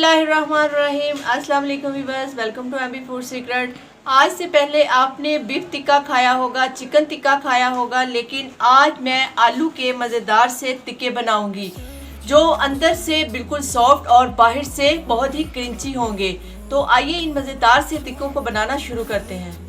बिस्मिल्लाहिर्रहमानिर्रहीम। अस्सलाम वालेकुम viewers, welcome to MB food secret. आज से पहले आपने बीफ टिक्का खाया होगा, चिकन टिक्का खाया होगा, लेकिन आज मैं आलू के मज़ेदार से टिक्के बनाऊंगी जो अंदर से बिल्कुल सॉफ्ट और बाहर से बहुत ही क्रंची होंगे। तो आइए इन मज़ेदार से टिक्कों को बनाना शुरू करते हैं।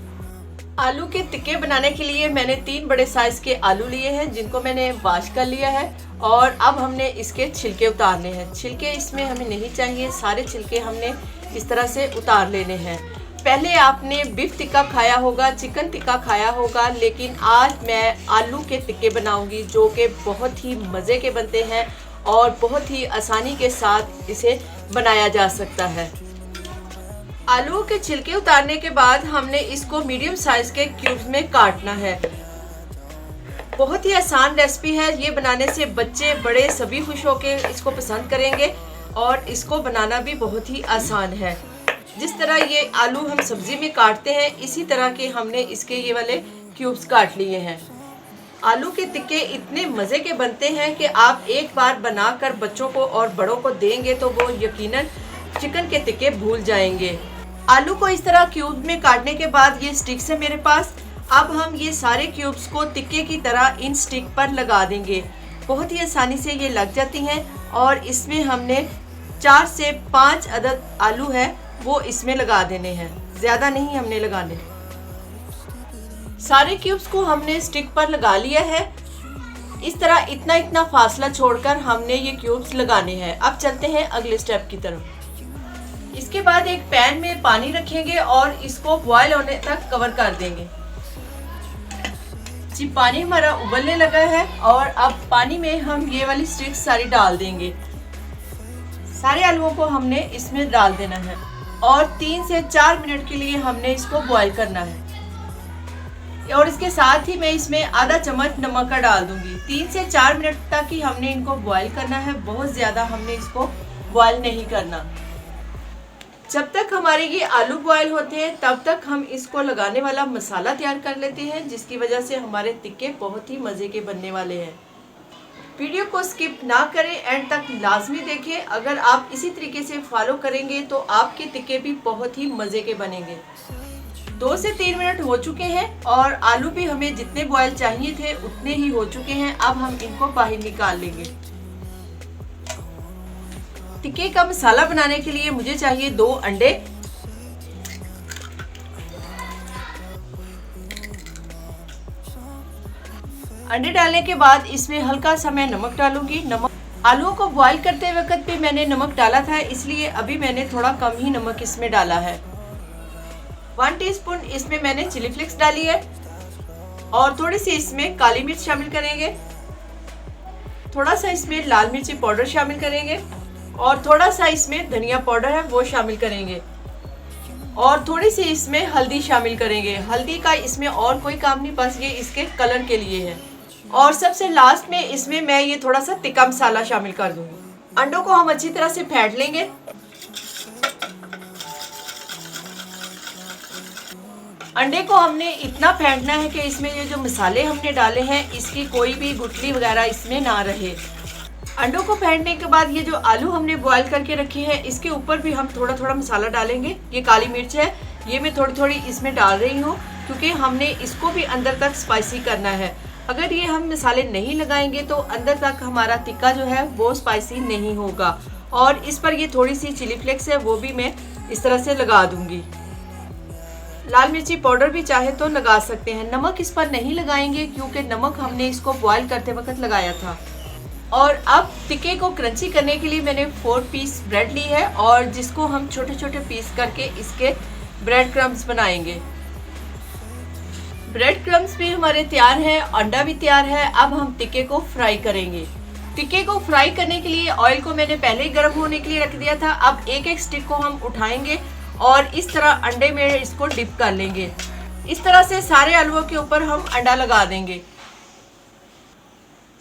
आलू के टिक्के बनाने के लिए मैंने 3 बड़े साइज़ के आलू लिए हैं जिनको मैंने वॉश कर लिया है और अब हमने इसके छिलके उतारने हैं। छिलके इसमें हमें नहीं चाहिए, सारे छिलके हमने इस तरह से उतार लेने हैं। पहले आपने बीफ टिक्का खाया होगा, चिकन टिक्का खाया होगा, लेकिन आज मैं आलू के टिक्के बनाऊंगी जो कि बहुत ही मज़े के बनते हैं और बहुत ही आसानी के साथ इसे बनाया जा सकता है। आलू के छिलके उतारने के बाद हमने इसको मीडियम साइज के क्यूब्स में काटना है। बहुत ही आसान रेसिपी है, ये बनाने से बच्चे बड़े सभी खुश होकर इसको पसंद करेंगे और इसको बनाना भी बहुत ही आसान है। जिस तरह ये आलू हम सब्जी में काटते हैं इसी तरह के हमने इसके ये वाले क्यूब्स काट लिए हैं। आलू के टिक्के इतने मज़े के बनते हैं कि आप एक बार बनाकर बच्चों को और बड़ों को देंगे तो वो यकीनन चिकन के टिक्के भूल जाएंगे। आलू को इस तरह क्यूब में काटने के बाद ये स्टिक्स है मेरे पास। अब हम ये सारे क्यूब्स को टिक्के की तरह इन स्टिक पर लगा देंगे। बहुत ही आसानी से ये लग जाती हैं और इसमें हमने 4 से 5 अदद आलू है वो इसमें लगा देने हैं, ज़्यादा नहीं हमने लगाने। सारे क्यूब्स को हमने स्टिक पर लगा लिया है। इस तरह इतना इतना फासला छोड़कर हमने ये क्यूब्स लगाने हैं। अब चलते हैं अगले स्टेप की तरफ। इसके बाद एक पैन में पानी रखेंगे और इसको बॉयल होने तक कवर कर देंगे। जी, पानी हमारा उबलने लगा है और अब पानी में हम ये वाली स्टिक्स सारी डाल देंगे। सारे आलूओं को हमने इसमें डाल देना है और 3 से 4 मिनट के लिए हमने इसको बॉयल करना है और इसके साथ ही मैं इसमें आधा चम्मच नमक का डाल दूंगी। 3 से 4 मिनट तक ही हमने इनको बॉयल करना है, बहुत ज़्यादा हमने इसको बॉयल नहीं करना। जब तक हमारे ये आलू बॉयल होते हैं तब तक हम इसको लगाने वाला मसाला तैयार कर लेते हैं, जिसकी वजह से हमारे टिक्के बहुत ही मज़े के बनने वाले हैं। वीडियो को स्किप ना करें, एंड तक लाजमी देखें। अगर आप इसी तरीके से फॉलो करेंगे तो आपके टिक्के भी बहुत ही मज़े के बनेंगे। 2 से 3 मिनट हो चुके हैं और आलू भी हमें जितने बॉयल चाहिए थे उतने ही हो चुके हैं। अब हम इनको बाहर निकाल लेंगे। टिक्के का मसाला बनाने के लिए मुझे चाहिए 2 अंडे, अंडे डालने के बाद इसमें हल्का सा मैं नमक डालूंगी। नमक आलूओं को बॉईल करते वक्त भी मैंने नमक डाला था, इसलिए अभी मैंने थोड़ा कम ही नमक इसमें डाला है। 1 टीस्पून इसमें मैंने चिली फ्लेक्स डाली है और थोड़ी सी इसमें काली मिर्च शामिल करेंगे। थोड़ा सा इसमें लाल मिर्ची पाउडर शामिल करेंगे और थोड़ा सा इसमें धनिया पाउडर है वो शामिल करेंगे और थोड़ी सी इसमें हल्दी शामिल करेंगे। हल्दी का इसमें और कोई काम नहीं, बस ये इसके कलर के लिए है। और सबसे लास्ट में इसमें मैं ये थोड़ा सा टिक्का मसाला शामिल कर दूंगी। अंडों को हम अच्छी तरह से फेंट लेंगे। अंडे को हमने इतना फेंटना है कि इसमें ये जो मसाले हमने डाले हैं इसकी कोई भी गुठली वगैरह इसमें ना रहे। अंडों को फेंटने के बाद ये जो आलू हमने बॉईल करके रखे हैं इसके ऊपर भी हम थोड़ा थोड़ा मसाला डालेंगे। ये काली मिर्च है, ये मैं थोड़ी थोड़ी इसमें डाल रही हूँ क्योंकि हमने इसको भी अंदर तक स्पाइसी करना है। अगर ये हम मसाले नहीं लगाएंगे तो अंदर तक हमारा टिक्का जो है वो स्पाइसी नहीं होगा। और इस पर ये थोड़ी सी चिली फ्लेक्स है वो भी मैं इस तरह से लगा दूंगी। लाल मिर्ची पाउडर भी चाहे तो लगा सकते हैं। नमक इस पर नहीं लगाएंगे क्योंकि नमक हमने इसको बॉयल करते वक्त लगाया था। और अब टिक्के को क्रंची करने के लिए मैंने 4 पीस ब्रेड ली है और जिसको हम छोटे छोटे पीस करके इसके ब्रेड क्रम्स बनाएंगे। ब्रेड क्रम्स भी हमारे तैयार है, अंडा भी तैयार है। अब हम टिक्के को फ्राई करेंगे। टिक्के को फ्राई करने के लिए ऑयल को मैंने पहले ही गर्म होने के लिए रख दिया था। अब एक एक स्टिक को हम उठाएंगे और इस तरह अंडे में इसको डिप कर लेंगे। इस तरह से सारे आलूओं के ऊपर हम अंडा लगा देंगे।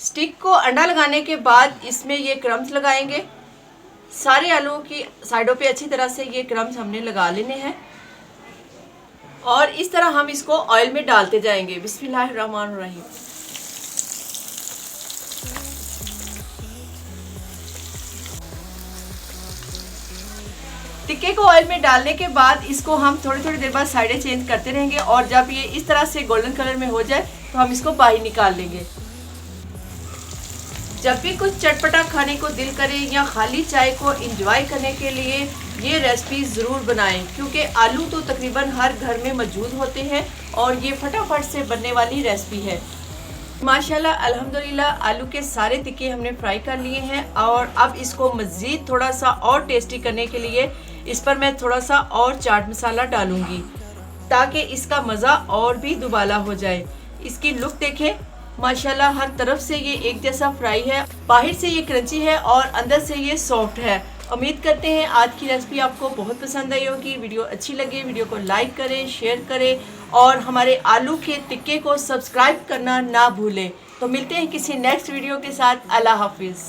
स्टिक को अंडा लगाने के बाद इसमें ये क्रम्स लगाएंगे। सारे आलूओं की साइडों पे अच्छी तरह से ये क्रम्स हमने लगा लेने हैं और इस तरह हम इसको ऑयल में डालते जाएंगे। बिस्मिल्लाहिर्रहमानिर्रहीम। टिक्के को ऑयल में डालने के बाद इसको हम थोड़ी थोड़ी देर बाद साइडें चेंज करते रहेंगे और जब ये इस तरह से गोल्डन कलर में हो जाए तो हम इसको बाहर निकाल लेंगे। जब भी कुछ चटपटा खाने को दिल करे या खाली चाय को एंजॉय करने के लिए ये रेसिपी ज़रूर बनाएं, क्योंकि आलू तो तकरीबन हर घर में मौजूद होते हैं और ये फटाफट से बनने वाली रेसिपी है। माशाल्लाह अल्हम्दुलिल्लाह आलू के सारे टिक्के हमने फ्राई कर लिए हैं और अब इसको मज़ीद थोड़ा सा और टेस्टी करने के लिए इस पर मैं थोड़ा सा और चाट मसाला डालूँगी ताकि इसका मज़ा और भी दुबाला हो जाए। इसकी लुक देखें, माशाल्लाह हर तरफ से ये एक जैसा फ्राई है, बाहर से ये क्रंची है और अंदर से ये सॉफ्ट है। उम्मीद करते हैं आज की रेसिपी आपको बहुत पसंद आई होगी। वीडियो अच्छी लगे वीडियो को लाइक करें, शेयर करें और हमारे आलू के टिक्के को सब्सक्राइब करना ना भूलें। तो मिलते हैं किसी नेक्स्ट वीडियो के साथ। अल्लाह हाफिज़।